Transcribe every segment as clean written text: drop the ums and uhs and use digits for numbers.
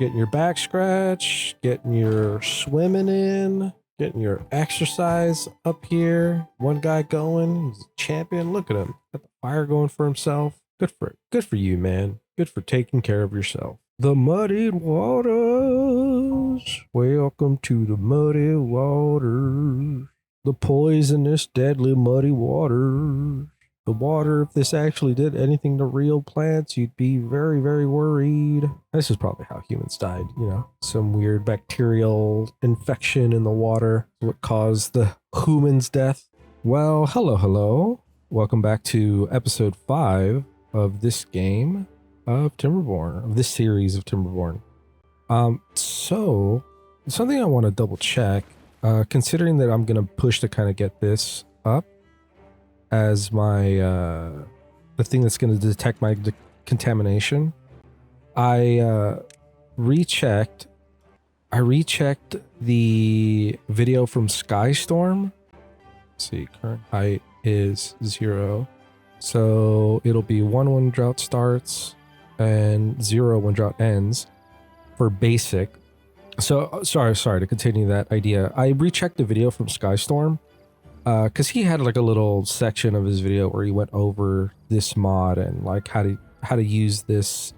getting your back scratch, getting your swimming in, getting your exercise up here. One guy going, he's a champion. Look at him, got the fire going for himself. Good for you, man. Good for taking care of yourself. The muddied waters. Welcome to the muddy waters. The poisonous, deadly muddy waters. The water, if this actually did anything to real plants, you'd be very, very worried. This is probably how humans died, you know? Some weird bacterial infection in the water, what caused the human's death. Well, hello. Welcome back to episode 5 of this game of Timberborn, of this series of Timberborn. So, something I want to double check, considering that I'm going to push to kind of get this up as my, the thing that's going to detect my contamination. I rechecked the video from Skystorm. Let's see, current height is 0. So it'll be 1 when drought starts and 0 when drought ends for basic. So sorry to continue that idea. I rechecked the video from Skystorm because he had like a little section of his video where he went over this mod and like how to use this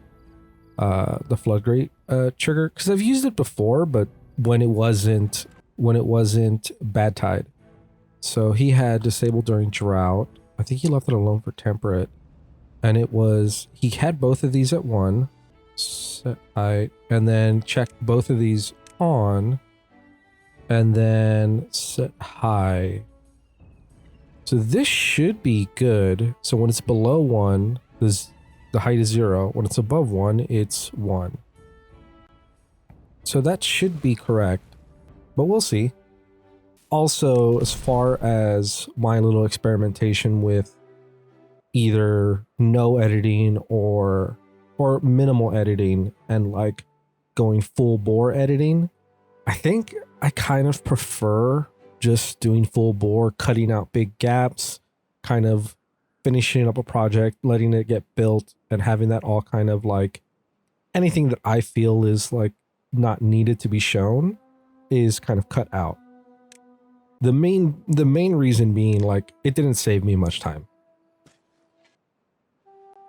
the floodgate trigger, because I've used it before, but when it wasn't bad tide. So he had disabled during drought. I think he left it alone for temperate, and he had both of these at 1 set height, and then checked both of these on, and then set high. So this should be good. So when it's below 1, the height is 0. When it's above 1, it's 1. So that should be correct, but we'll see. Also, as far as my little experimentation with either no editing or minimal editing and like going full bore editing, I think I kind of prefer just doing full bore, cutting out big gaps, kind of finishing up a project, letting it get built, and having that all kind of like anything that I feel is like not needed to be shown is kind of cut out. The main reason being like it didn't save me much time.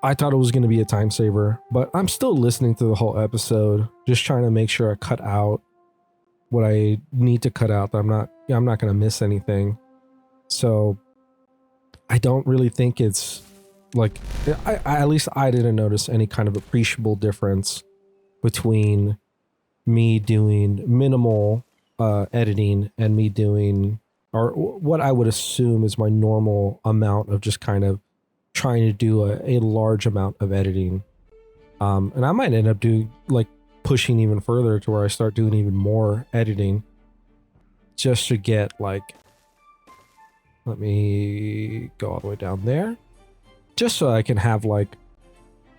I thought it was going to be a time saver, but I'm still listening to the whole episode, just trying to make sure I cut out what I need to cut out, that I'm not going to miss anything. So I don't really think it's like, at least I didn't notice any kind of appreciable difference between me doing minimal editing and me doing, or what I would assume is my normal amount of just kind of trying to do a large amount of editing. And I might end up doing like pushing even further to where I start doing even more editing just to get like, let me go all the way down there, just so I can have like,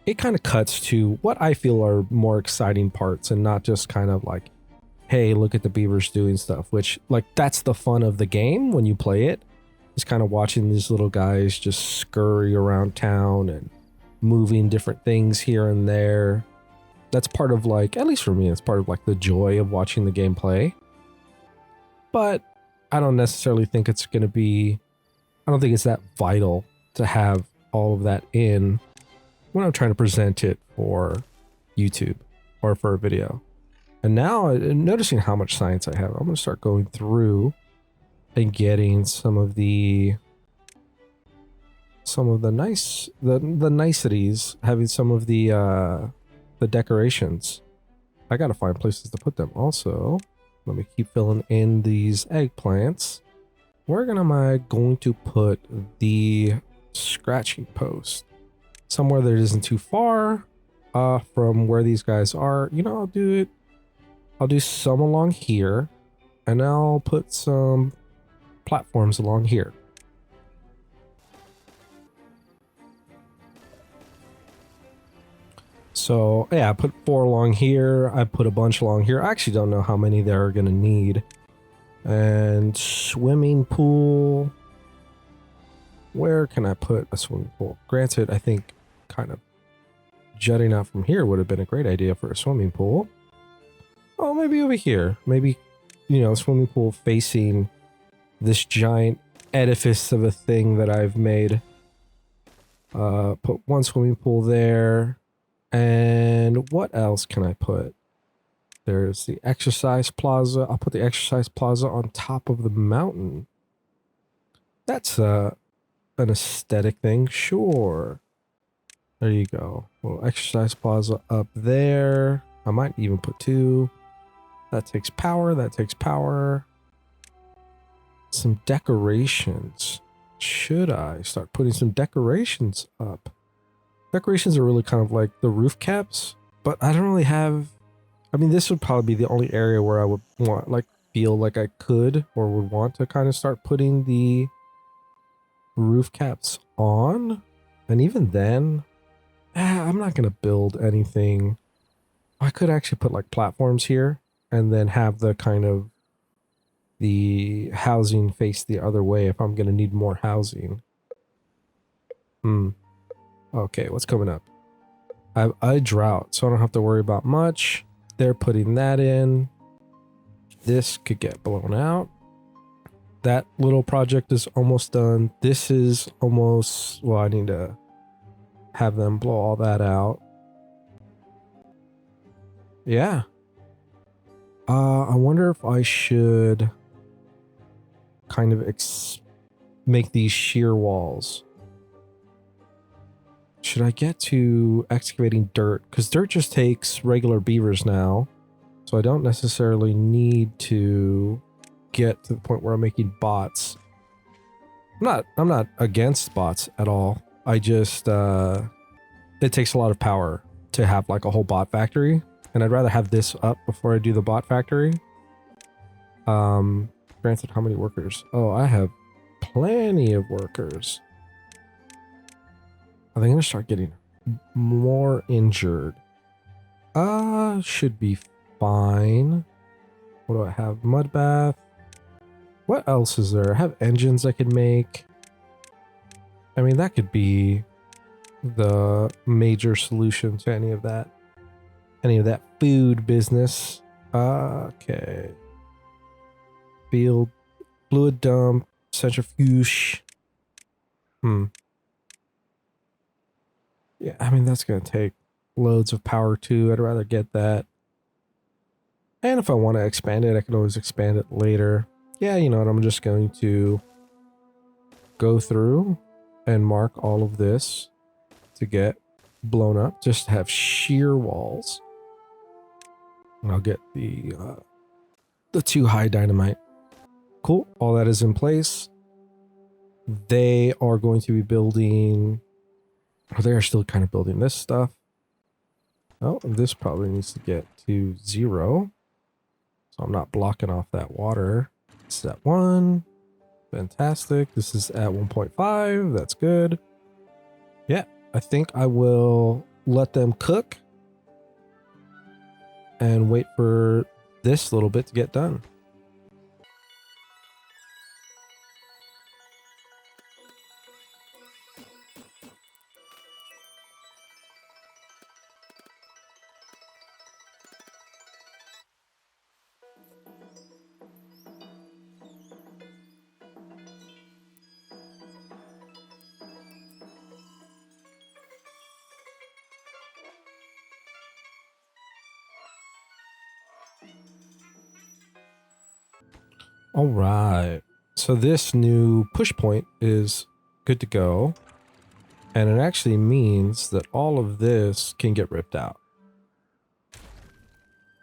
it kind of cuts to what I feel are more exciting parts and not just kind of like, hey, look at the beavers doing stuff, which like that's the fun of the game when you play it, is kind of watching these little guys just scurry around town and moving different things here and there. That's part of like, at least for me, it's part of like the joy of watching the game play. But I don't necessarily think it's going to be, I don't think it's that vital to have all of that in when I'm trying to present it for YouTube or for a video. And now, noticing how much science I have, I'm going to start going through and getting some of the niceties, having some of the decorations. I got to find places to put them. Also, let me keep filling in these eggplants. Where am I going to put the scratching post? Somewhere that isn't too far from where these guys are. You know, I'll do some along here, and I'll put some platforms along here. So yeah, I put 4 along here. I put a bunch along here. I actually don't know how many they're gonna need. And swimming pool. Where can I put a swimming pool? Granted, I think kind of jutting out from here would have been a great idea for a swimming pool. Oh, maybe over here. Maybe, you know, swimming pool facing this giant edifice of a thing that I've made. Put one swimming pool there. And what else can I put? There's the exercise plaza. I'll put the exercise plaza on top of the mountain. That's an aesthetic thing. Sure. There you go. Little exercise plaza up there. I might even put two. That takes power. That takes power. Some decorations. Should I start putting some decorations up? Decorations are really kind of like the roof caps, but I don't really have... I mean, this would probably be the only area where I would want, like, feel like I could or would want to kind of start putting the roof caps on. And even then, I'm not going to build anything. I could actually put like platforms here and then have the kind of the housing face the other way if I'm going to need more housing. Okay, what's coming up? I have a drought, so I don't have to worry about much. They're putting that in. This could get blown out. That little project is almost done. This is almost... Well, I need to have them blow all that out. Yeah. I wonder if I should kind of make these shear walls. Should I get to excavating dirt? Because dirt just takes regular beavers now. So I don't necessarily need to get to the point where I'm making bots. I'm not against bots at all. I just, it takes a lot of power to have like a whole bot factory. And I'd rather have this up before I do the bot factory. Granted, how many workers? Oh, I have plenty of workers. Are they going to start getting more injured? Should be fine. What do I have? Mud bath. What else is there? I have engines I could make. I mean, that could be the major solution to any of that. Any of that food business. Okay. Field, fluid dump, centrifuge. Yeah, I mean, that's going to take loads of power too. I'd rather get that. And if I want to expand it, I can always expand it later. Yeah, you know what? I'm just going to go through and mark all of this to get blown up. Just to have sheer walls. And I'll get the 2 high dynamite. Cool. All that is in place. They are going to be building... They are still kind of building this stuff. Oh, this probably needs to get to 0. So I'm not blocking off that water. This is at 1. Fantastic. This is at 1.5. That's good. Yeah, I think I will let them cook and wait for this little bit to get done. All right, so this new push point is good to go. And it actually means that all of this can get ripped out.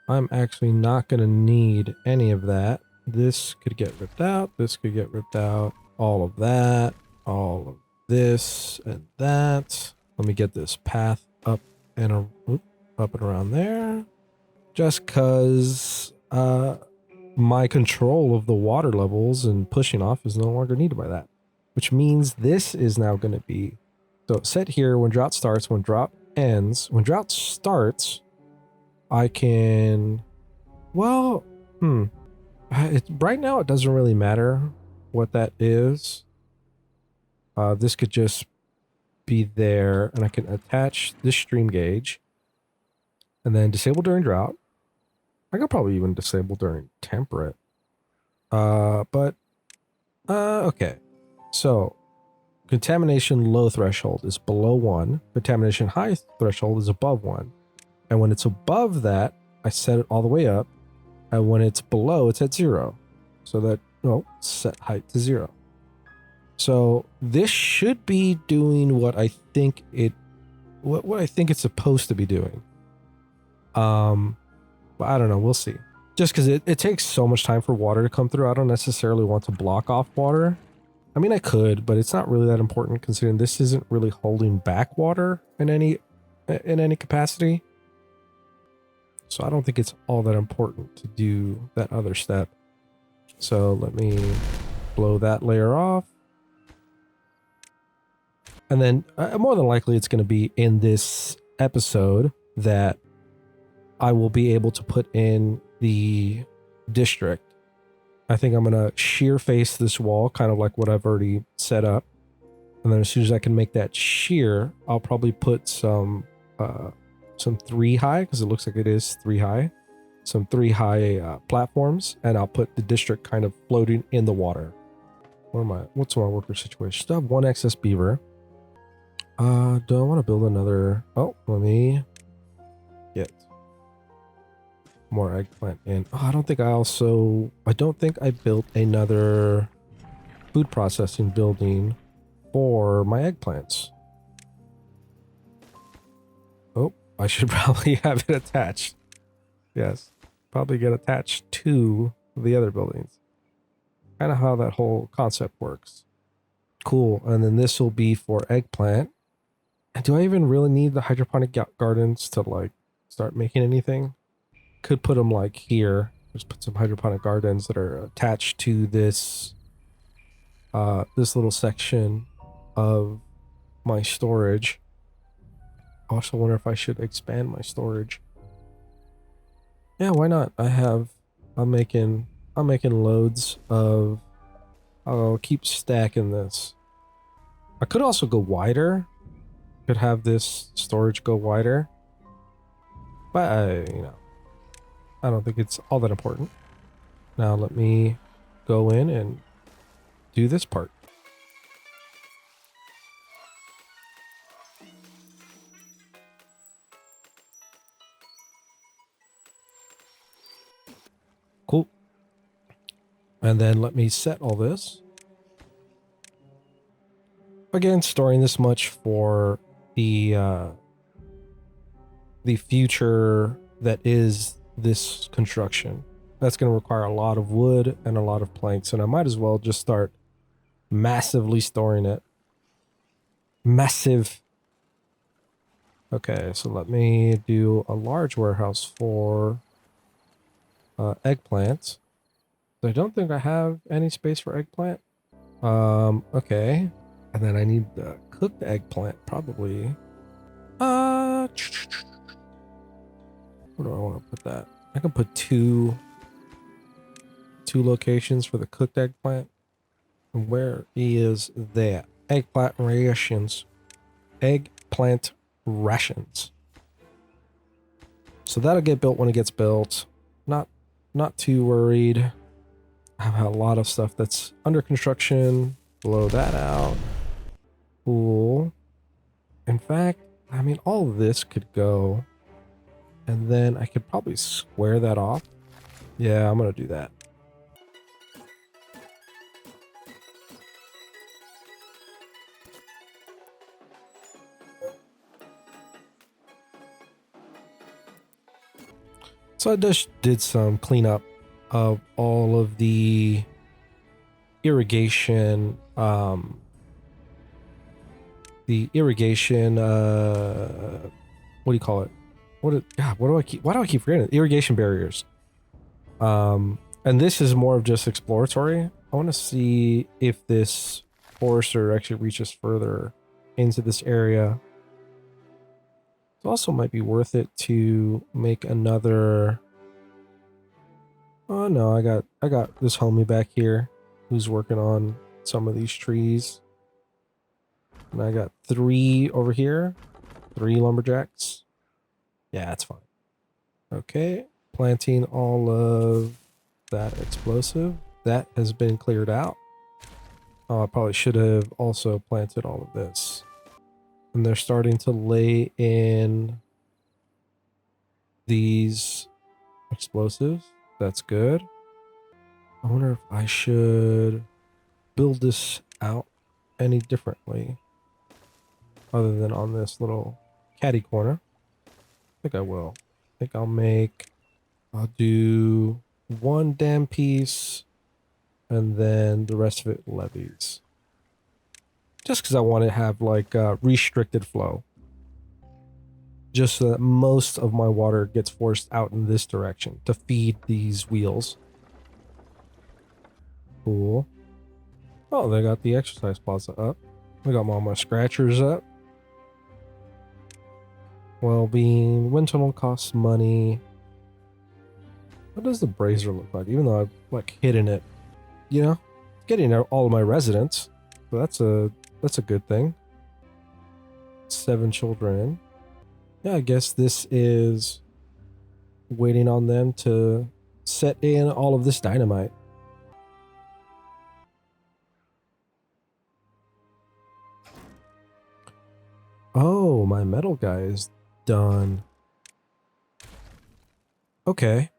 I'm actually not going to need any of that. This could get ripped out. This could get ripped out. All of that. All of this and that. Let me get this path up and around there. Just because my control of the water levels and pushing off is no longer needed by that. Which means this is now going to be... So set here when drought starts, when drought ends. When drought starts, I can... Well, right now it doesn't really matter what that is. This could just be there, and I can attach this stream gauge and then disable during drought. I could probably even disable during temperate. Okay. So contamination low threshold is below 1. Contamination high threshold is above 1. And when it's above that, I set it all the way up. And when it's below, it's at 0. So that, no, set height to 0. So this should be doing what I think what I think it's supposed to be doing. But I don't know, we'll see. Just because it takes so much time for water to come through, I don't necessarily want to block off water. I mean, I could, but it's not really that important considering this isn't really holding back water in any capacity. So I don't think it's all that important to do that other step. So let me blow that layer off. And then more than likely it's going to be in this episode that I will be able to put in the district. I think I'm going to shear face this wall, kind of like what I've already set up. And then as soon as I can make that shear, I'll probably put some 3 high, because it looks like it is 3 high. Some 3 high platforms, and I'll put the district kind of floating in the water. What's my worker situation? Still have 1 excess beaver. Do I want to build another? Oh, let me get more eggplant in. Oh, I don't think I built another food processing building for my eggplants. Oh, I should probably have it attached. Yes, probably get attached to the other buildings. Kind of how that whole concept works. Cool, and then this will be for eggplant. And do I even really need the hydroponic gardens to like start making anything? Could put them like here. Just put some hydroponic gardens that are attached to this this little section of my storage. I also wonder if I should expand my storage. Yeah, why not? I'm making loads of, I'll keep stacking this. I could also go wider. Could have this storage go wider. But I don't think it's all that important. Now let me go in and do this part. Cool. And then let me set all this. Again, storing this much for the future that is this construction. That's going to require a lot of wood and a lot of planks, and I might as well just start massively storing it. Massive. Okay, so let me do a large warehouse for eggplants. I don't think I have any space for eggplant. Okay. And then I need the cooked eggplant, probably. Where do I want to put that? I can put two locations for the cooked eggplant. And where is that? Eggplant rations. Eggplant rations. So that'll get built when it gets built. Not too worried. I have a lot of stuff that's under construction. Blow that out. Cool. In fact, I mean, all of this could go. And then I could probably square that off. Yeah, I'm going to do that. So I just did some cleanup of all of the irrigation, why do you call it? Why do I keep forgetting it? Irrigation barriers. And this is more of just exploratory. I want to see if this forester actually reaches further into this area. It also might be worth it to make another. Oh no, I got this homie back here who's working on some of these trees. And I got 3 over here. 3 lumberjacks. Yeah, that's fine. Okay. planting all of that explosive. That has been cleared out. Oh, I probably should have also planted all of this. And they're starting to lay in these explosives. That's good. I wonder if I should build this out any differently other than on this little caddy corner. I think I will. I think I'll do one dam piece and then the rest of it levees. Just because I want to have like restricted flow. Just so that most of my water gets forced out in this direction to feed these wheels. Cool. Oh, they got the exercise plaza up. I got all my scratchers up. Well-being. Wind tunnel costs money. What does the brazier look like? Even though I've like hidden it, you know, getting all of my residents. So that's a good thing. 7 children. Yeah, I guess this is waiting on them to set in all of this dynamite. Oh, my metal guy is done. Okay.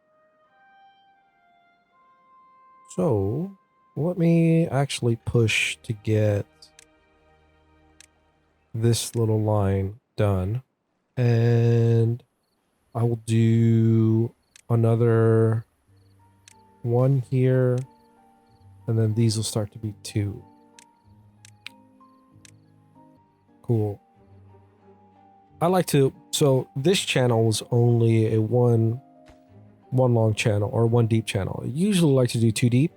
So, let me actually push to get this little line done. And I will do another one here. And then these will start to be 2. Cool. I like to, so this channel was only a one long channel or one deep channel. I usually like to do 2 deep,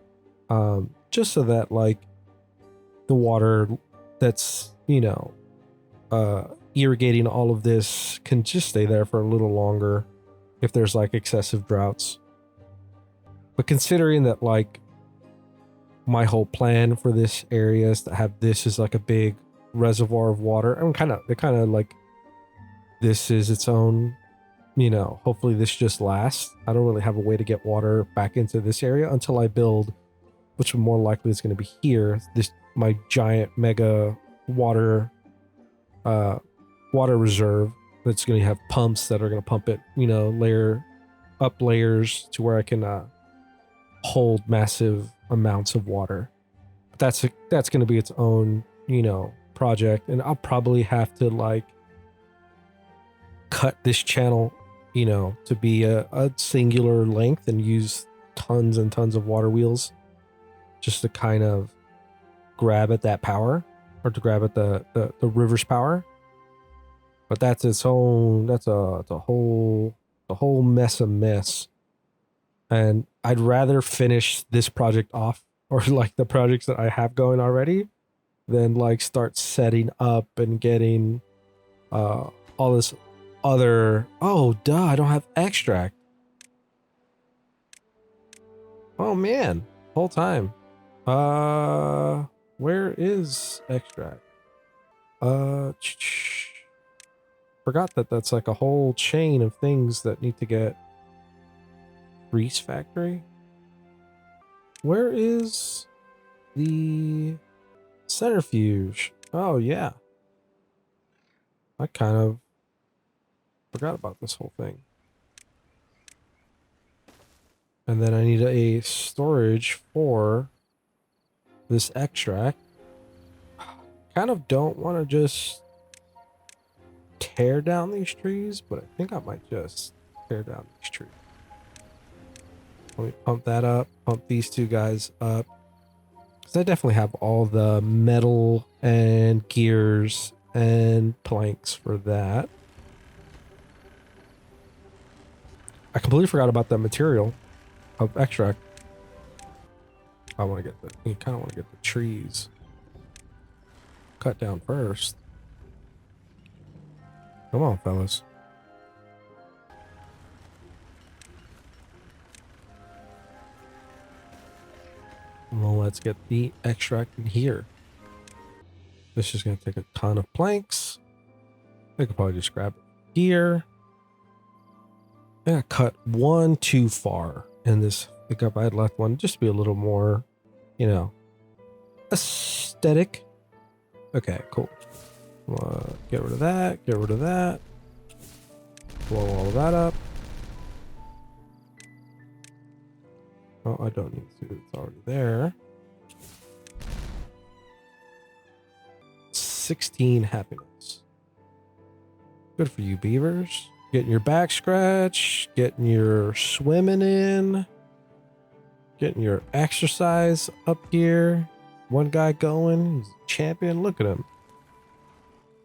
just so that like the water that's, you know, irrigating all of this can just stay there for a little longer if there's like excessive droughts. But considering that like my whole plan for this area is to have this as like a big reservoir of water, I'm kind of like this is its own, you know, hopefully this just lasts. I don't really have a way to get water back into this area until I build, which more likely is going to be here, this my giant mega water reserve that's going to have pumps that are going to pump it, you know, layer up layers to where I can hold massive amounts of water. But that's going to be its own, you know, project, and I'll probably have to like cut this channel, you know, to be a singular length and use tons and tons of water wheels just to kind of grab at that power, or to grab at the river's power. But that's its own, that's a whole mess of mess. And I'd rather finish this project off, or like the projects that I have going already, than like start setting up and getting all this other, oh duh, I don't have extract. Oh man, whole time. Where is extract? Forgot that that's like a whole chain of things that need to get. Grease factory? Where is the centrifuge? Oh yeah. I kind of forgot about this whole thing. And then I need a storage for this extract. Kind of don't want to just tear down these trees, but I think I might just tear down these trees. Let me pump that up, pump these 2 guys up. Because I definitely have all the metal and gears and planks for that. I completely forgot about that material of extract. I want to get you kind of want to get the trees cut down first. Come on, fellas. Well, let's get the extract in here. This is going to take a ton of planks. I could probably just grab it here. I cut one too far in this pickup. I had left one just to be a little more, you know, aesthetic. Okay, cool. Get rid of that. Get rid of that. Blow all of that up. Oh, I don't need to. It's already there. 16 happiness. Good for you, beavers. Getting your back scratch, getting your swimming in, getting your exercise up here. One guy going, he's a champion. Look at him.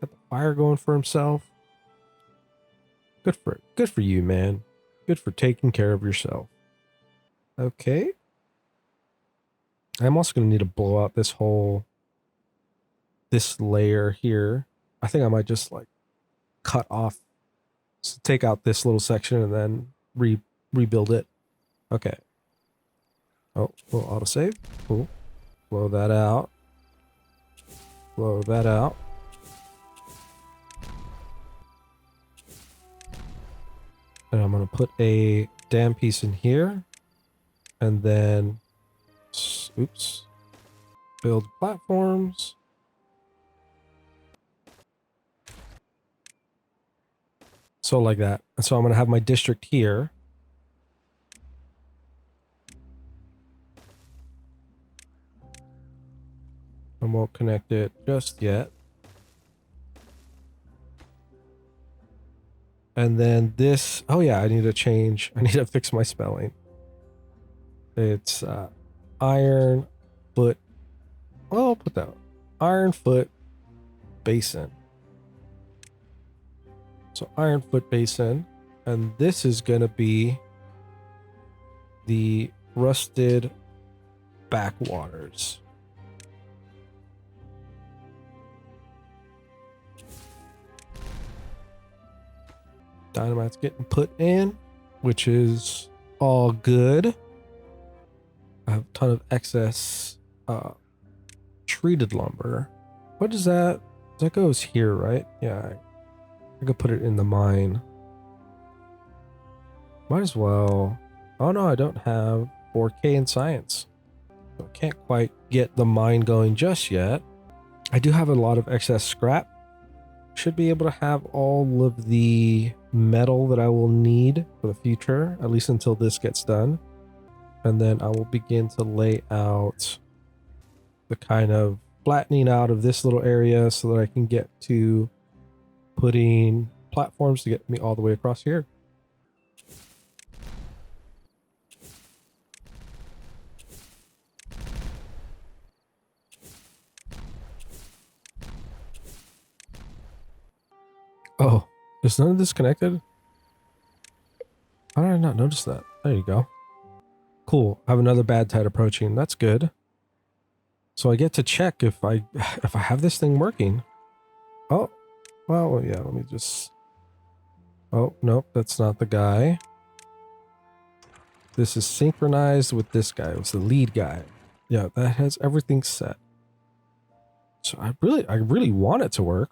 Got the fire going for himself. Good for you, man. Good for taking care of yourself. Okay. I'm also going to need to blow out this layer here. I think I might just like cut off, so take out this little section and then rebuild it. Okay. Oh, we'll autosave. Cool. Blow that out. Blow that out. And I'm going to put a dam piece in here. And then, oops, build platforms. So like that. And so I'm going to have my district here. I won't connect it just yet. And then this, oh yeah, I need to fix my spelling. It's iron foot, well, I'll put that one. Iron foot basin. So iron foot basin, and this is gonna be the rusted backwaters. Dynamite's getting put in, which is all good. I have a ton of excess treated lumber. What is that? That goes here, right? Yeah, I could put it in the mine. Might as well. Oh no, I don't have 4K in science. So I can't quite get the mine going just yet. I do have a lot of excess scrap. Should be able to have all of the metal that I will need for the future, at least until this gets done. And then I will begin to lay out the kind of flattening out of this little area so that I can get to putting platforms to get me all the way across here. Oh, is none of this connected? How did I not notice that? There you go. Cool. I have another bad tide approaching. That's good. So I get to check if I have this thing working. Oh, well, yeah, let me just... Oh, nope, that's not the guy. This is synchronized with this guy. It's the lead guy. Yeah, that has everything set. So I really want it to work.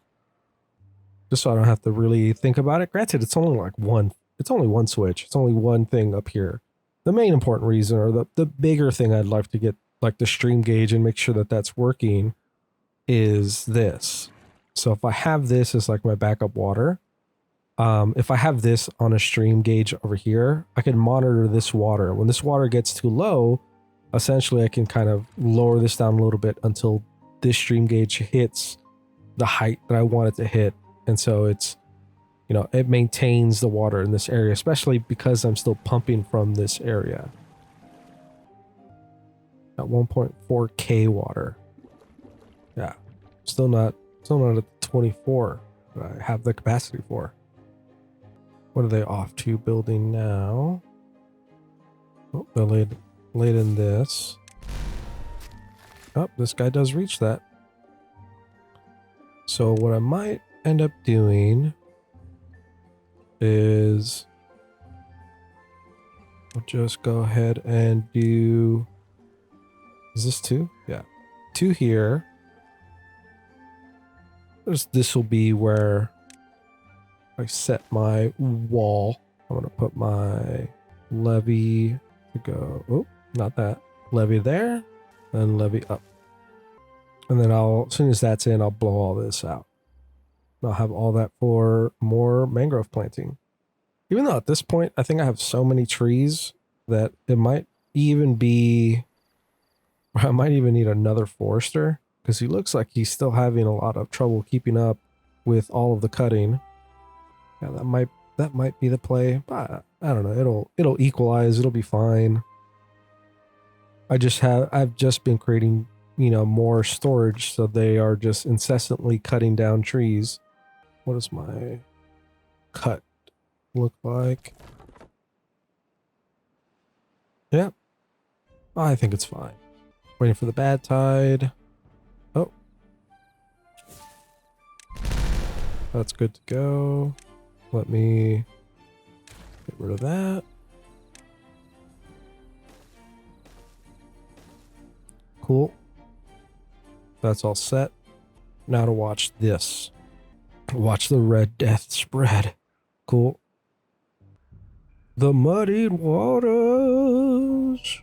Just so I don't have to really think about it. Granted, it's only one switch. It's only one thing up here. The main important reason, or the bigger thing I'd like to get, like the stream gauge and make sure that that's working, is this. So if I have this as like my backup water, if I have this on a stream gauge over here, I can monitor this water. When this water gets too low, essentially I can kind of lower this down a little bit until this stream gauge hits the height that I want it to hit. And so it's, you know, it maintains the water in this area, especially because I'm still pumping from this area. At 1.4K water. Yeah. Still not at the 24 that I have the capacity for. What are they off to building now? Oh, they're laid in this. Oh, this guy does reach that. So what I might end up doing is I'll just go ahead and do, is this 2? Yeah, 2 here. This will be where I set my wall I'm going to put my levee to go. Oh, not that. Levee there, and levee up. And then as soon as that's in, I'll blow all this out. I'll have all that for more mangrove planting. Even though at this point, I think I have so many trees that it might even be, I might even need another forester, because he looks like he's still having a lot of trouble keeping up with all of the cutting. Yeah, that might be the play, but I don't know. It'll equalize. It'll be fine. I've just been creating, more storage, so they are just incessantly cutting down trees. What does my cut look like? Yeah, I think it's fine. Waiting for the bad tide. Oh, that's good to go. Let me get rid of that. Cool. That's all set. Now to watch this. Watch the red death spread. Cool. The muddied waters.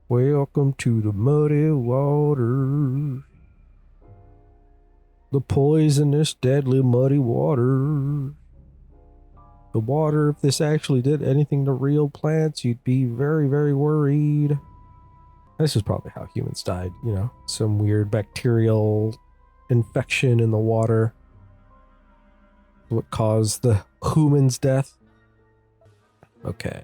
Welcome to the muddy waters. The poisonous, deadly, muddy water. The water, if this actually did anything to real plants, you'd be very, very worried. This is probably how humans died, some weird bacterial infection in the water. What caused the human's death. Okay.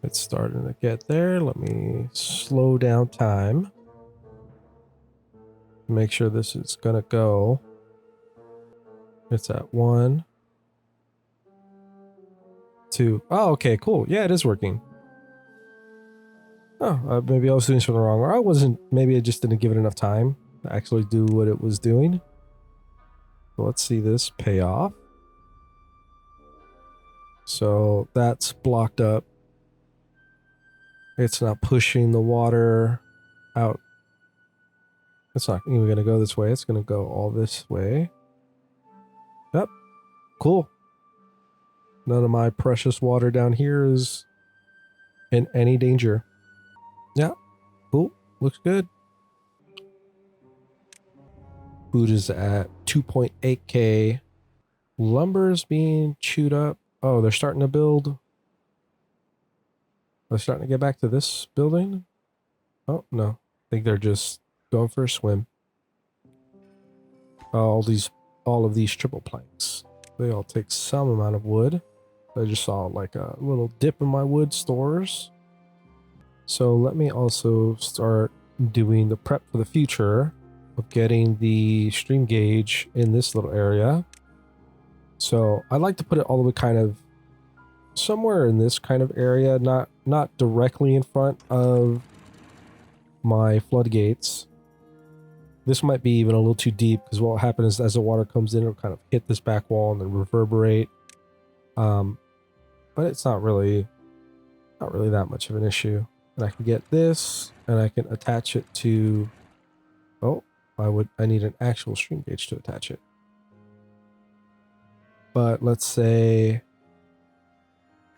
It's starting to get there. Let me slow down time. Make sure this is gonna go. It's at 1, 2. Oh, okay, cool. Yeah, it is working. Oh, maybe I was doing something wrong, or I wasn't. Maybe I just didn't give it enough time to actually do what it was doing. So let's see this pay off. So that's blocked up. It's not pushing the water out. It's not even going to go this way. It's going to go all this way. Yep. Cool. None of my precious water down here is in any danger. Yeah. Cool. Looks good. Food is at 2.8k. Lumber is being chewed up. Oh, they're starting to build. They're starting to get back to this building. Oh, no. I think they're just going for a swim. All of these triple planks. They all take some amount of wood. I just saw like a little dip in my wood stores. So let me also start doing the prep for the future of getting the stream gauge in this little area. So I'd like to put it all the way kind of somewhere in this kind of area, not directly in front of my floodgates. This might be even a little too deep, because what will happen is as the water comes in, it'll kind of hit this back wall and then reverberate. But it's not really that much of an issue. And I can get this, and I can attach it to. Oh, I need an actual stream gauge to attach it. But let's say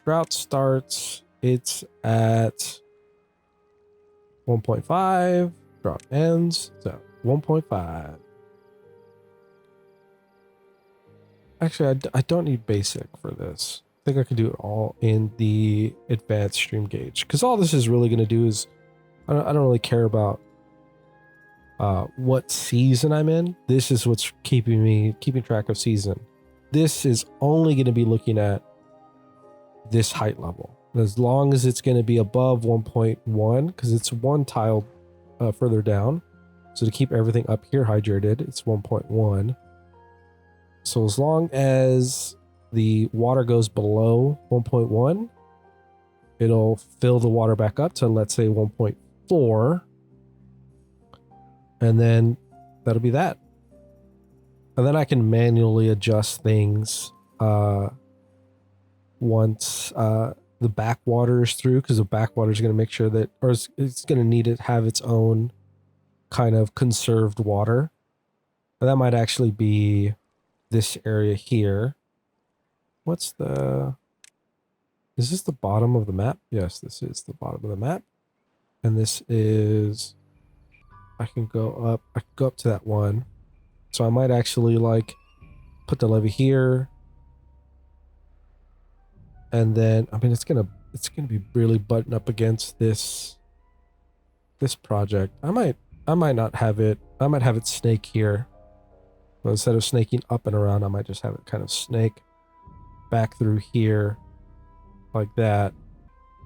drought starts. It's at 1.5. Drought ends. So 1.5. Actually, I don't need basic for this. I think I can do it all in the advanced stream gauge, because all this is really going to do is I don't really care about what season I'm in. This is what's keeping track of season. This is only going to be looking at this height level, as long as it's going to be above 1.1, because it's one tile further down. So to keep everything up here hydrated, it's 1.1. So as long as the water goes below 1.1, it'll fill the water back up to, let's say, 1.4. And then that'll be that. And then I can manually adjust things once the backwater is through, because the backwater is going to make sure that, or it's going to need to have its own kind of conserved water. And that might actually be this area here. What's the... Is this the bottom of the map? Yes, this is the bottom of the map. And this is... I can go up to that one. So I might actually like put the levee here. And then, I mean, it's gonna be really buttoned up against this project. I might not have it. I might have it snake here. But instead of snaking up and around, I might just have it kind of snake back through here. Like that.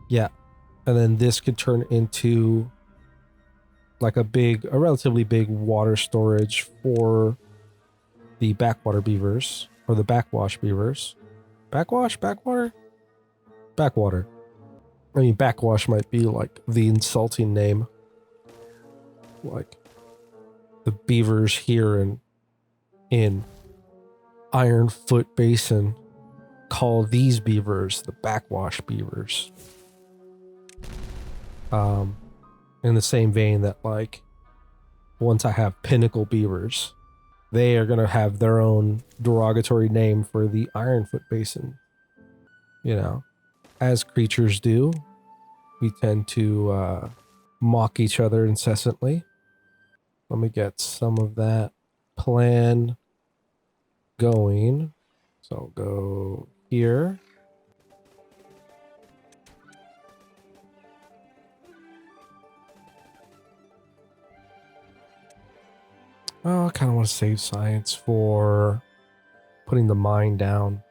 Yeah. And then this could turn into like a relatively big water storage for the backwater beavers, or the backwash beavers. Backwater? Backwater. I mean, backwash might be like the insulting name. Like the beavers here in Ironfoot Basin call these beavers the backwash beavers. In the same vein that, like, once I have pinnacle beavers, they are going to have their own derogatory name for the Ironfoot Basin. You know, as creatures do, we tend to mock each other incessantly. Let me get some of that plan going. So I'll go here. Oh, I kind of want to save science for putting the mine down.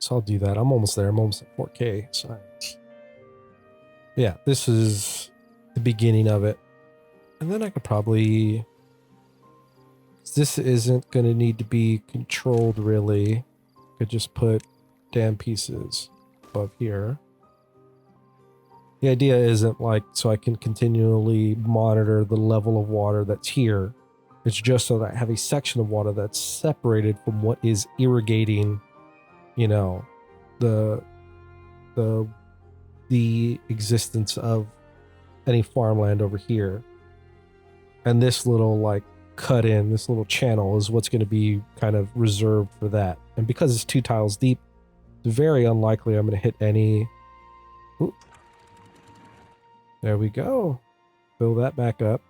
So I'll do that. I'm almost there. I'm almost at 4K science. Yeah, this is the beginning of it. And then I could probably... This isn't going to need to be controlled, really. I could just put dam pieces above here. The idea isn't like so I can continually monitor the level of water that's here. It's just so that I have a section of water that's separated from what is irrigating, you know, the existence of any farmland over here. And this little like cut in, this little channel is what's going to be kind of reserved for that. And because it's 2 tiles deep, it's very unlikely I'm going to hit any... Ooh. There we go. Fill that back up.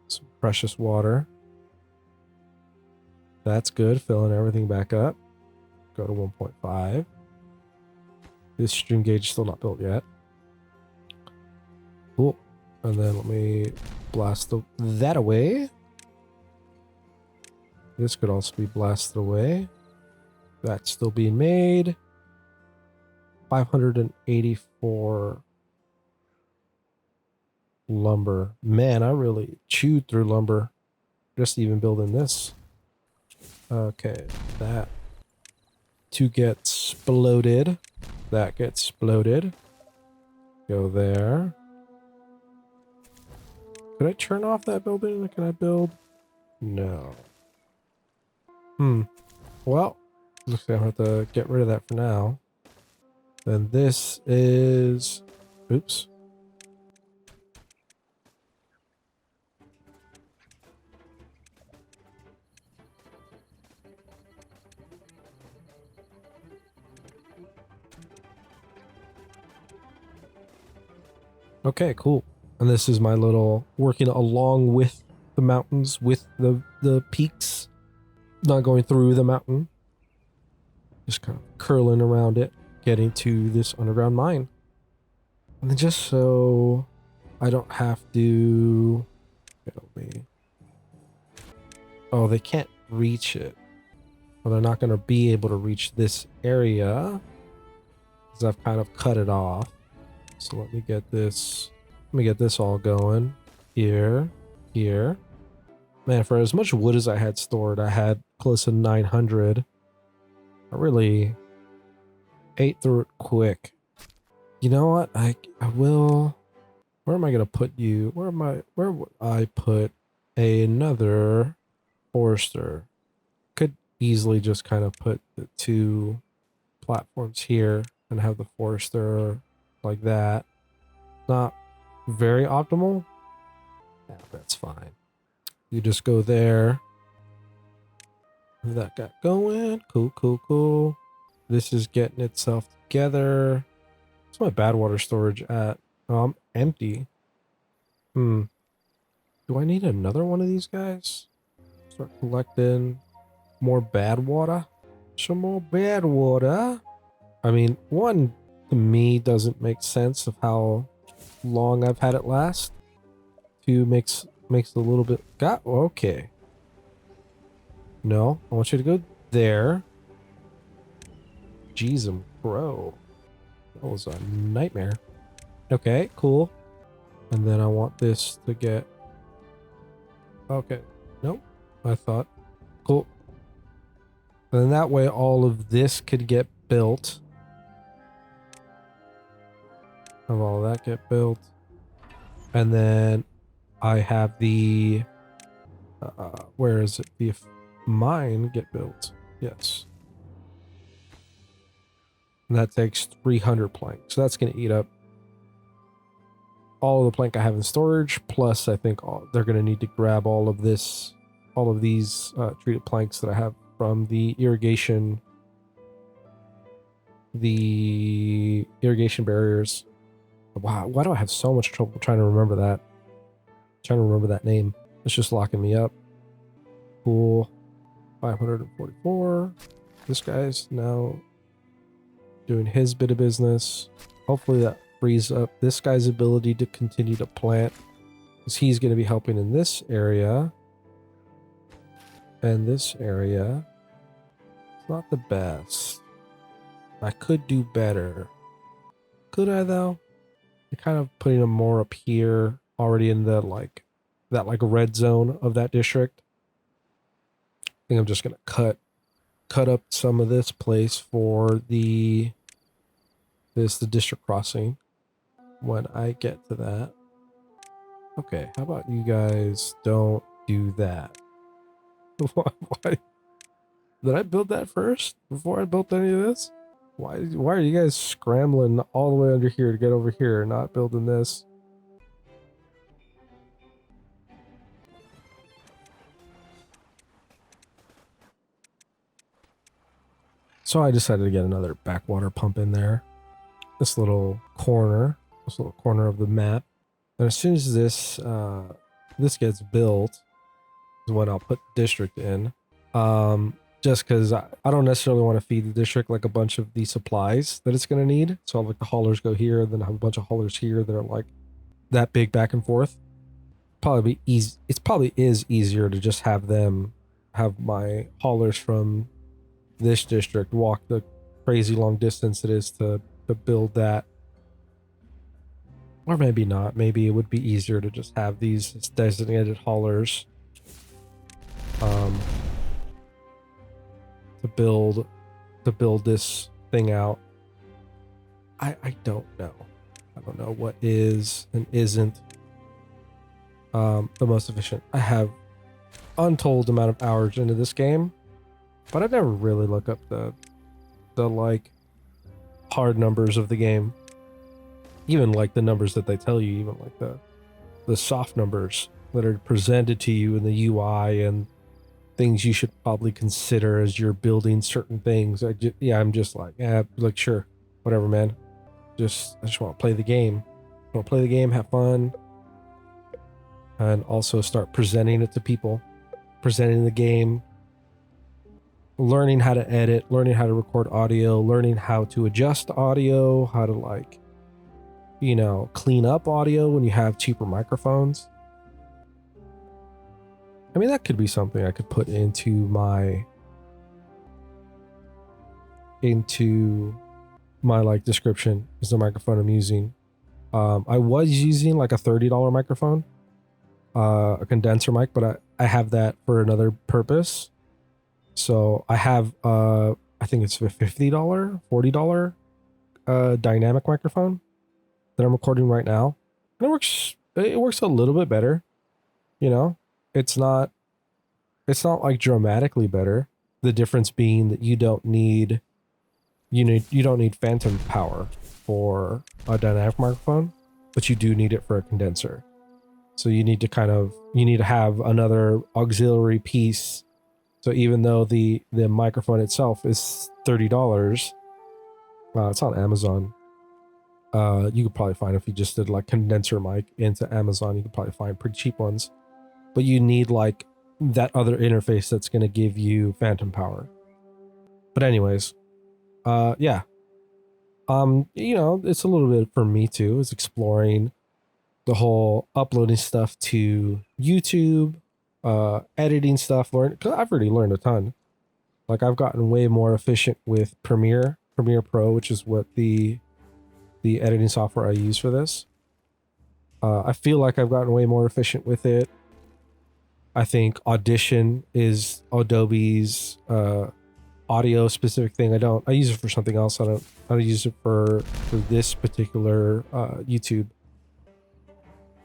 Some precious water. That's good, filling everything back up. Go to 1.5. This stream gauge is still not built yet. Cool. And then let me blast that away. This could also be blasted away. That's still being made. 584 lumber. Man, I really chewed through lumber just even building this. Okay, that to get exploded. That gets exploded. Go there. Could I turn off that building? Can I build? No. Well, looks like I have to get rid of that for now. Then this is... Oops. Okay, cool. And this is my little working along with the mountains, with the peaks, not going through the mountain. Just kind of curling around it, getting to this underground mine. And then just so I don't have to... Oh, they can't reach it. Well, they're not going to be able to reach this area because I've kind of cut it off. So let me get this all going. Here. Man, for as much wood as I had stored, I had close to 900. I really ate through it quick. You know what? I will... Where am I going to put you? Where would I put another forester? Could easily just kind of put the 2 platforms here and have the forester like that. Not very optimal. Yeah, that's fine. You just go there. That got going. Cool. This is getting itself together. What's my Badwater storage at? Oh, I'm empty. Do I need another one of these guys? Start collecting more bad water. Some more bad water. I mean, one to me doesn't make sense of how long I've had it last. Two makes a little bit. Okay. No, I want you to go there. Jeez, I'm pro. That was a nightmare. Okay, cool. And then I want this to get. Okay. Nope. I thought. Cool. And then that way all of this could get built. Have all that get built. And then I have the where is it? The mine get built. Yes. And that takes 300 plank. So that's going to eat up all of the plank I have in storage. Plus, I think they're going to need to grab all of these treated planks that I have from the irrigation barriers. Wow, why do I have so much trouble trying to remember that? Trying to remember that name. It's just locking me up. Cool. 544. This guy's now doing his bit of business. Hopefully that frees up this guy's ability to continue to plant, because he's going to be helping in this area. And this area. It's not the best. I could do better. Could I though? I'm kind of putting them more up here, already in the that red zone of that district. I think I'm just gonna cut up some of this place for the district crossing when I get to that. Okay, how about you guys don't do that? Why? Did I build that first before I built any of this? Why are you guys scrambling all the way under here to get over here, not building this? So I decided to get another backwater pump in there. This little corner of the map. And as soon as this gets built is when I'll put district in. Just because I don't necessarily want to feed the district like a bunch of the supplies that it's going to need. So I'll like the haulers go here, then I have a bunch of haulers here that are like that big back and forth. Probably be easy. It probably is easier to just have my haulers from this district walk the crazy long distance it is to build that. Or maybe not. Maybe it would be easier to just have these designated haulers to build this thing out. I don't know. I don't know what is and isn't the most efficient. I have untold amount of hours into this game, but I never really look up the like hard numbers of the game. Even like the numbers that they tell you, even like the soft numbers that are presented to you in the UI and things you should probably consider as you're building certain things. I'm just like, sure, whatever, man. I just want to play the game. I want to play the game, have fun, and also start presenting it to people, presenting the game, learning how to edit, learning how to record audio, learning how to adjust audio, how to clean up audio when you have cheaper microphones. I mean, that could be something I could put into my description, is the microphone I'm using. I was using like a $30 microphone, a condenser mic, but I have that for another purpose. So I have I think it's a $50, $40 dynamic microphone that I'm recording right now. And it works a little bit better. It's not like dramatically better. The difference being that you don't need phantom power for a dynamic microphone, but you do need it for a condenser. So you need to have another auxiliary piece. So even though the microphone itself is $30, It's on Amazon. You could probably find, if you just did like condenser mic into Amazon, you could probably find pretty cheap ones. But you need like that other interface that's going to give you phantom power. But anyways, yeah. You know, it's a little bit for me too. It's exploring the whole uploading stuff to YouTube, editing stuff. Cause I've already learned a ton. Like I've gotten way more efficient with Premiere Pro, which is what the editing software I use for this. I feel like I've gotten way more efficient with it. I think Audition is Adobe's audio specific thing. I use it for something else. I don't use it for this particular YouTube.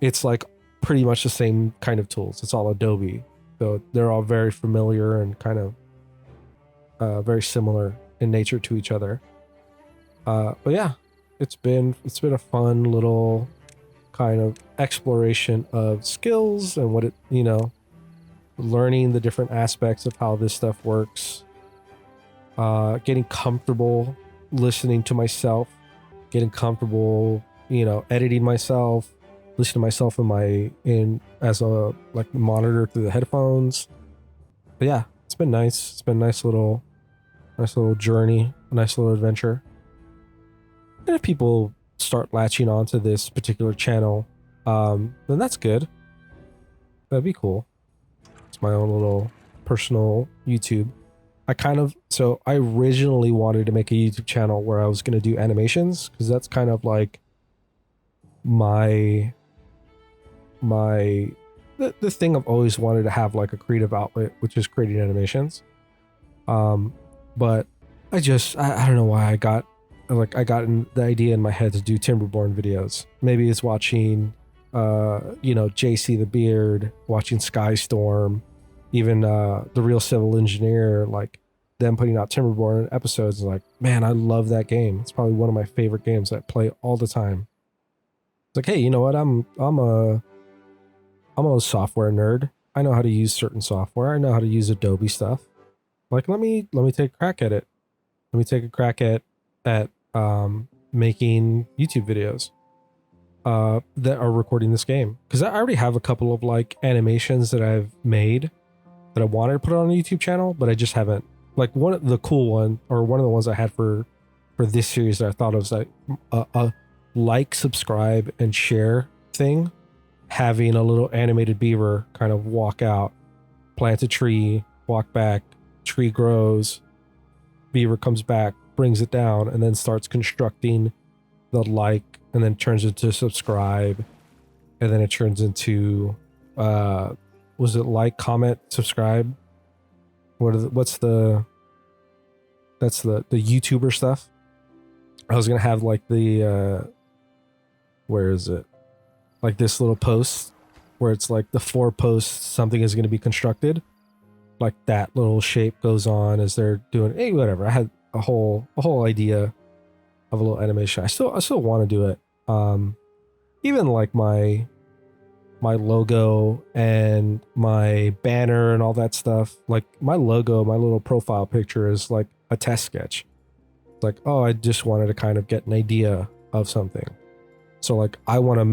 It's like pretty much the same kind of tools. It's all Adobe. So they're all very familiar and kind of very similar in nature to each other. But yeah, it's been a fun little kind of exploration of skills and what it, you know, learning the different aspects of how this stuff works, getting comfortable listening to myself, getting comfortable, you know, editing myself, listening to myself as a like monitor through the headphones. But yeah, it's been nice. It's been a nice little journey, a nice little adventure. And if people start latching onto this particular channel, then that's good. That'd be cool. It's my own little personal YouTube. So I originally wanted to make a YouTube channel where I was going to do animations, because that's kind of like the thing I've always wanted to have, like a creative outlet, which is creating animations. But I don't know why I got the idea in my head to do Timberborn videos. Maybe it's watching, you know, JC the Beard, watching Skystorm, even the Real Civil Engineer, like them putting out Timberborn episodes. Like, man, I love that game. It's probably one of my favorite games that I play all the time. It's like, hey, you know what? I'm a software nerd. I know how to use certain software. I know how to use Adobe stuff. Like, let me take a crack at it. Let me take a crack at making YouTube videos that are recording this game, because I already have a couple of like animations that I've made that I wanted to put on a YouTube channel, but I just haven't. Like one of the ones I had for this series that I thought of was like a like, subscribe, and share thing, having a little animated beaver kind of walk out, plant a tree, walk back, tree grows, beaver comes back, brings it down, and then starts constructing the like, and then turns into subscribe, and then it turns into was it like, comment, subscribe? That's the YouTuber stuff. I was gonna have like the where is it? Like this little post where it's like the 4 posts something is gonna be constructed. Like that little shape goes on as they're doing, hey, whatever. I had a whole idea of a little animation. I still want to do it. Even like my logo and my banner and all that stuff. Like my logo, my little profile picture is like a test sketch. It's like, oh, I just wanted to kind of get an idea of something. So like I want to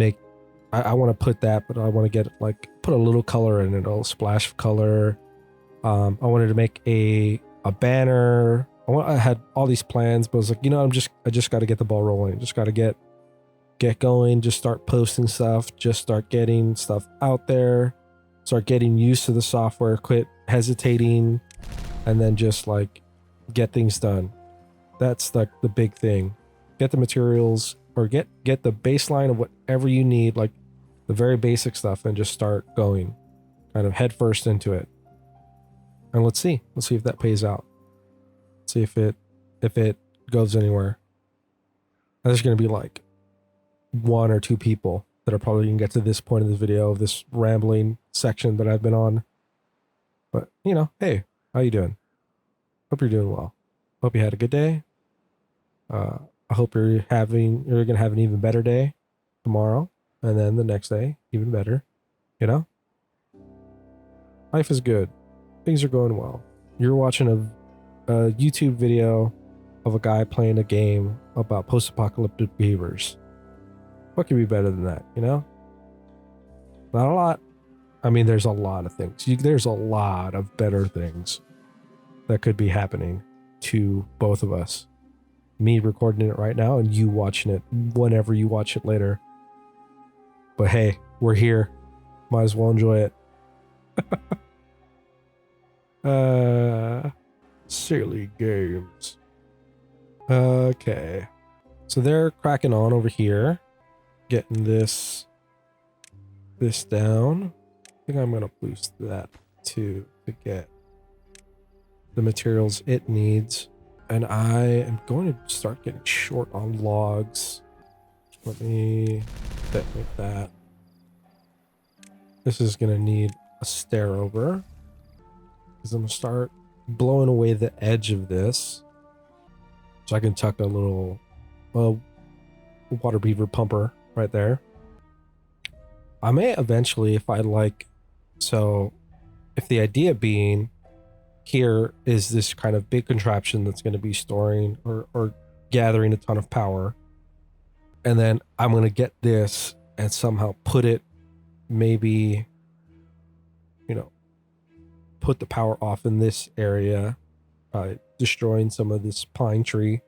put that, but I want to get like put a little color in it, a little splash of color. I wanted to make a banner. I had all these plans, but I was like, you know, I just got to get the ball rolling. Just got to get going. Just start posting stuff. Just start getting stuff out there. Start getting used to the software. Quit hesitating, and then just like get things done. That's like the big thing. Get the materials, or get the baseline of whatever you need, like the very basic stuff, and just start going, kind of head first into it. And let's see if that pays out. See if it goes anywhere. There's going to be like 1 or 2 people that are probably going to get to this point of the video, of this rambling section that I've been on. But, you know, hey, how you doing? Hope you're doing well. Hope you had a good day. I hope you're going to have an even better day tomorrow, and then the next day even better. You know? Life is good. Things are going well. You're watching a YouTube video of a guy playing a game about post-apocalyptic beavers. What could be better than that, you know? Not a lot. I mean, there's a lot of things. There's a lot of better things that could be happening to both of us. Me recording it right now and you watching it whenever you watch it later. But hey, we're here. Might as well enjoy it. Silly games. Okay. So they're cracking on over here. Getting this down. I think I'm going to boost that too to get the materials it needs. And I am going to start getting short on logs. Let me detonate that. This is going to need a stair over. Because I'm going to start blowing away the edge of this. So I can tuck a little water beaver pumper right there. I may eventually, if I like, so if the idea being here is this kind of big contraption that's going to be storing or gathering a ton of power. And then I'm going to get this and somehow put it, maybe, you know, put the power off in this area, destroying some of this pine tree,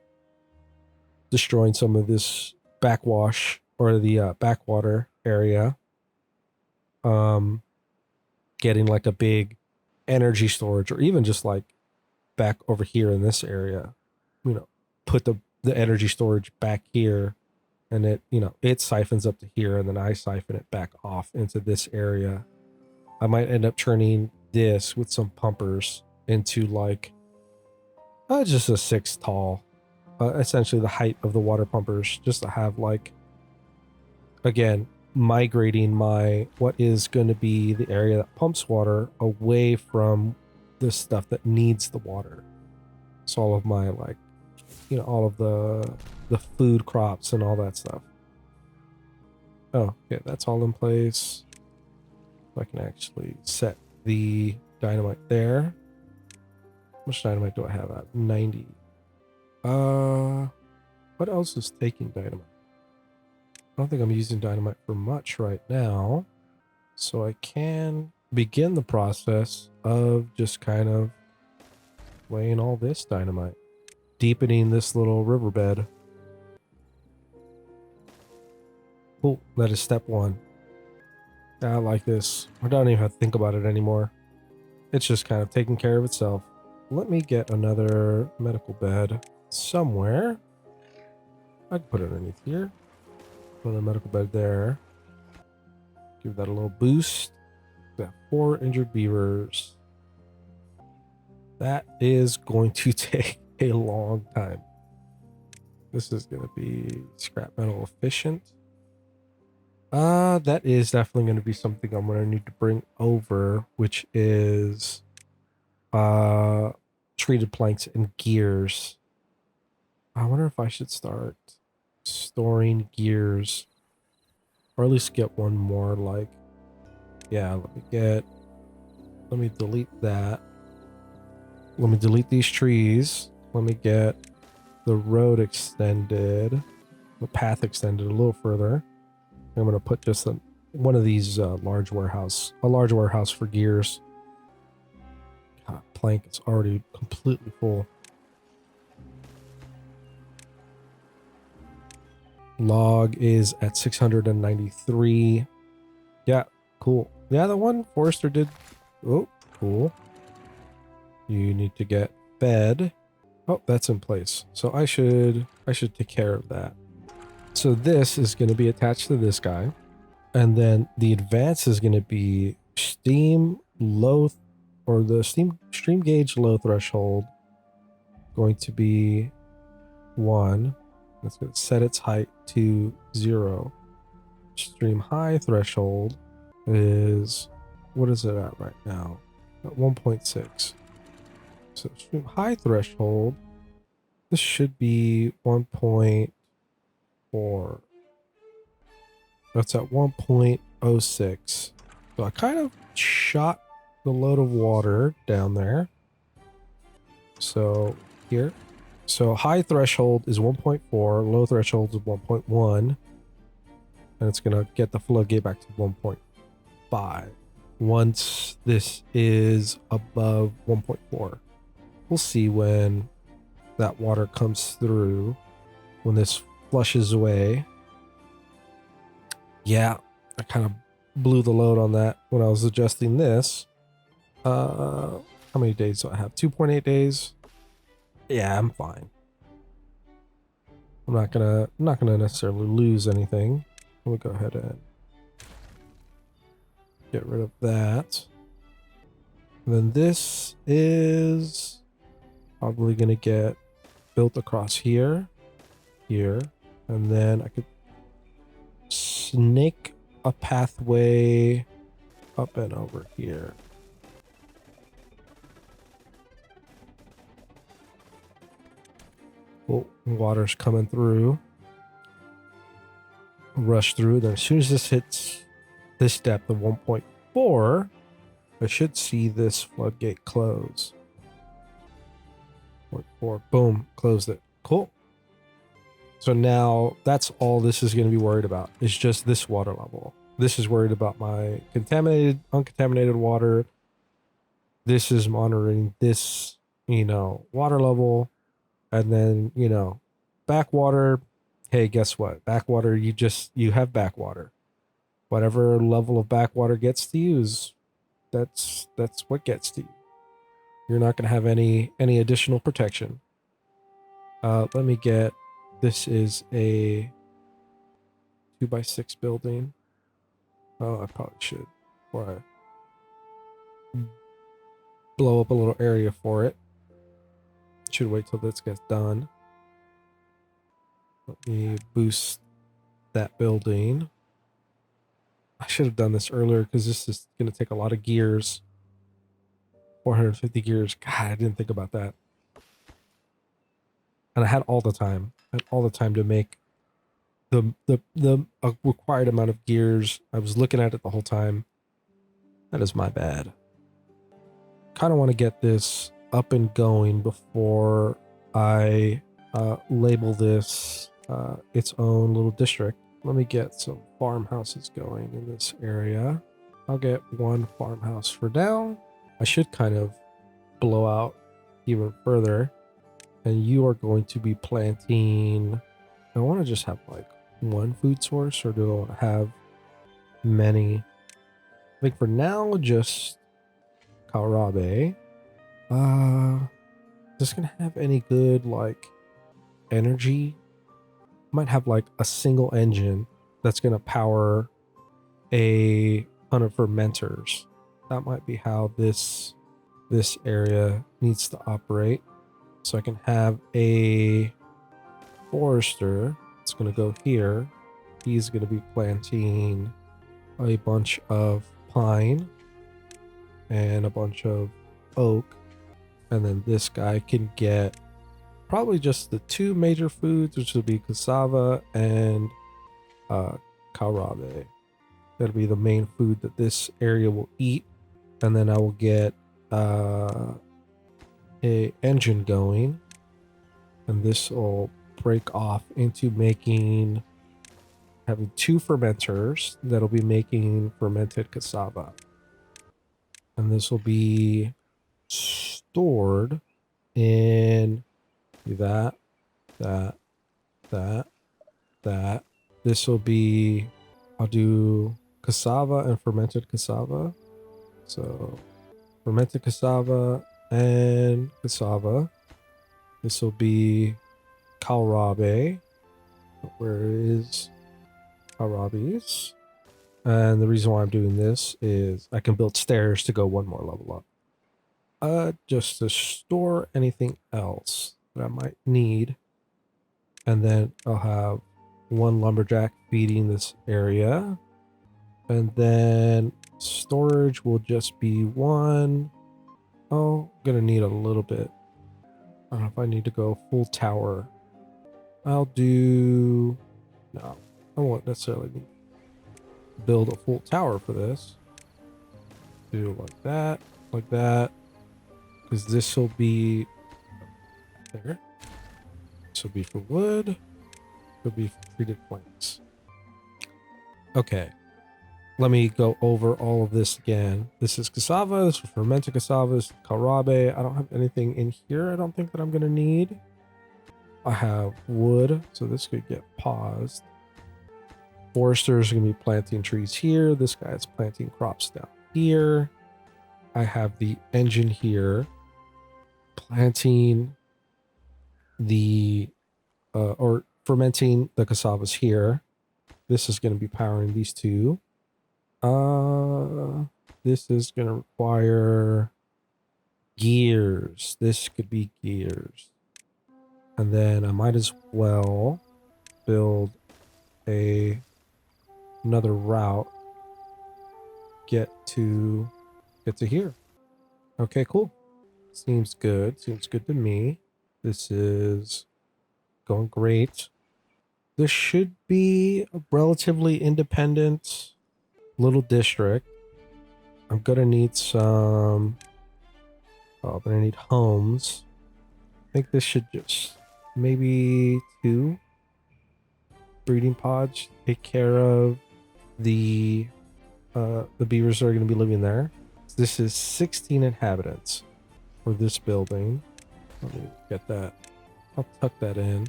destroying some of this backwash or the backwater area. Getting like a big energy storage, or even just like back over here in this area, you know, put the energy storage back here, and it, you know, it siphons up to here, and then I siphon it back off into this area. I might end up turning this with some pumpers into like just a 6 tall, essentially the height of the water pumpers, just to have like, again, migrating my what is going to be the area that pumps water away from the stuff that needs the water. So all of my, like, you know, all of the food crops and all that stuff. Oh, okay, that's all in place. I can actually set the dynamite there. How much dynamite do I have at? 90. What else is taking dynamite? I don't think I'm using dynamite for much right now. So I can begin the process of just kind of laying all this dynamite, deepening this little riverbed. Cool, that is step 1. I like this. I don't even have to think about it anymore. It's just kind of taking care of itself. Let me get another medical bed somewhere. I can put it underneath here. Another medical bed there. Give that a little boost. Got 4 injured beavers. That is going to take a long time. This is going to be scrap metal efficient. That is definitely going to be something I'm going to need to bring over, which is treated planks and gears. I wonder if I should start storing gears, or at least get one more, like, yeah, let me delete that. Let me delete these trees. Let me get the road extended, the path extended a little further. I'm going to put just one of these a large warehouse for gears. God, plank is already completely full. Log is at 693. Yeah, cool. Yeah, the one Forester did. Oh, cool. You need to get fed. Oh, that's in place. So I should take care of that. So this is going to be attached to this guy. And then the advance is going to be steam low, or the stream gauge low threshold going to be 1. That's going to set its height to 0. Stream high threshold is, what is it at right now? At 1.6. So stream high threshold, this should be 1.4. That's at 1.06. So I kind of shot the load of water down there. So here, So high threshold is 1.4, low threshold is 1.1, and it's gonna get the floodgate back to 1.5 once this is above 1.4. We'll see when that water comes through, when this flushes away. Yeah, I kind of blew the load on that when I was adjusting this. How many days do I have? 2.8 days. Yeah, I'm fine. I'm not gonna necessarily lose anything. Let me go ahead and get rid of that. And then this is probably gonna get built across here, here, and then I could snake a pathway up and over here. Oh, water's coming through. Rush through. Then as soon as this hits this depth of 1.4, I should see this floodgate close. 0.4. Boom. Closed it. Cool. So now that's all this is going to be worried about. It's just this water level. This is worried about my contaminated, uncontaminated water. This is monitoring this, water level. And then, backwater. Hey, guess what? Backwater, you have backwater. Whatever level of backwater gets to you that's what gets to you. You're not going to have any additional protection. Let me get, this is a 2x6 building. Oh, I probably should, before I blow up a little area for it. Should wait till this gets done. Let me boost that building. I should have done this earlier because this is going to take a lot of gears. 450 gears. God, I didn't think about that. And I had all the time. I had all the time to make the required amount of gears. I was looking at it the whole time. That is my bad. Kind of want to get this up and going before I label this its own little district. Let me get some farmhouses going in this area. I'll get one farmhouse for now. I should kind of blow out even further. And you are going to be planting... I want to just have like one food source, or do I want to have many? I think for now, just kohlrabi. Is this going to have any good like energy? Might have like a single engine that's going to power a ton of fermenters. That might be how this area needs to operate. So I can have a forester. It's going to go here. He's going to be planting a bunch of pine and a bunch of oak. And then this guy can get probably just the two major foods, which will be cassava and kohlrabi. That'll be the main food that this area will eat. And then I will get a engine going, and this will break off into having two fermenters that'll be making fermented cassava. And this will be stored in that. This will be, I'll do cassava and fermented cassava. So fermented cassava and cassava. This will be kohlrabi. Where is kohlrabi's? And the reason why I'm doing this is I can build stairs to go one more level up. Just to store anything else that I might need. And then I'll have one lumberjack feeding this area. And then storage will just be one. Oh, gonna need a little bit. I don't know if I need to go full tower. I'll do... No, I won't necessarily need to build a full tower for this. Do like that, because this will be there. This will be for wood. Will be for treated planks. Okay. Let me go over all of this again. This is cassava. This is fermented cassava. This is kohlrabi. I don't have anything in here I don't think that I'm going to need. I have wood, so this could get paused. Foresters are going to be planting trees here. This guy's planting crops down here. I have the engine here planting the, or fermenting the cassavas here. This is going to be powering these two. This is going to require gears. This could be gears. And then I might as well build another route. Get to here. Okay, cool. Seems good. Seems good to me. This is going great. This should be a relatively independent little district. I'm gonna need some, I'm gonna need homes. I think this should just maybe 2 breeding pods take care of the beavers that are gonna be living there. This is 16 inhabitants for this building. Let me get that. I'll tuck that in.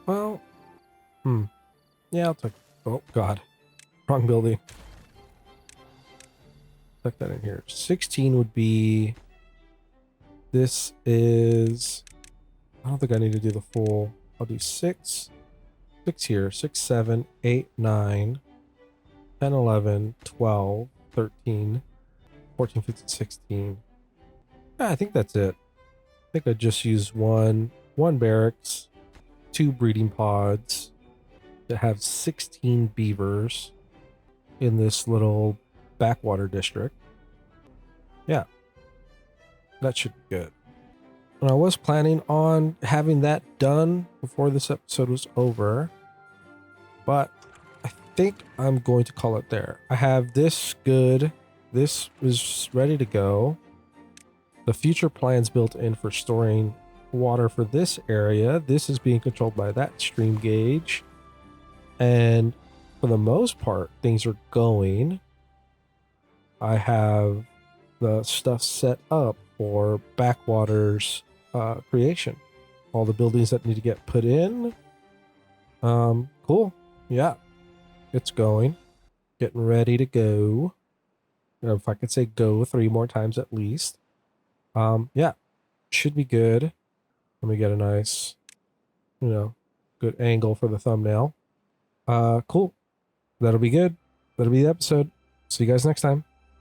Well, yeah, I'll tuck. Oh God, wrong building. Tuck that in here. 16 would be. This is. I don't think I need to do the full. I'll do 6. 6 here. 6, 7, 8, 9, 10, 11, 12, 13, 14, 15, 16. Yeah, I think that's it. I think I just use one barracks, 2 breeding pods that have 16 beavers in this little backwater district. Yeah, that should be good. And I was planning on having that done before this episode was over, but I think I'm going to call it there. I have this good. This is ready to go. The future plans built in for storing water for this area. This is being controlled by that stream gauge. And for the most part, things are going. I have the stuff set up for Backwaters creation. All the buildings that need to get put in. Cool. Yeah. It's going. Getting ready to go. If I could say go 3 more times at least. Yeah. Should be good. Let me get a nice, good angle for the thumbnail. Cool. That'll be good. That'll be the episode. See you guys next time.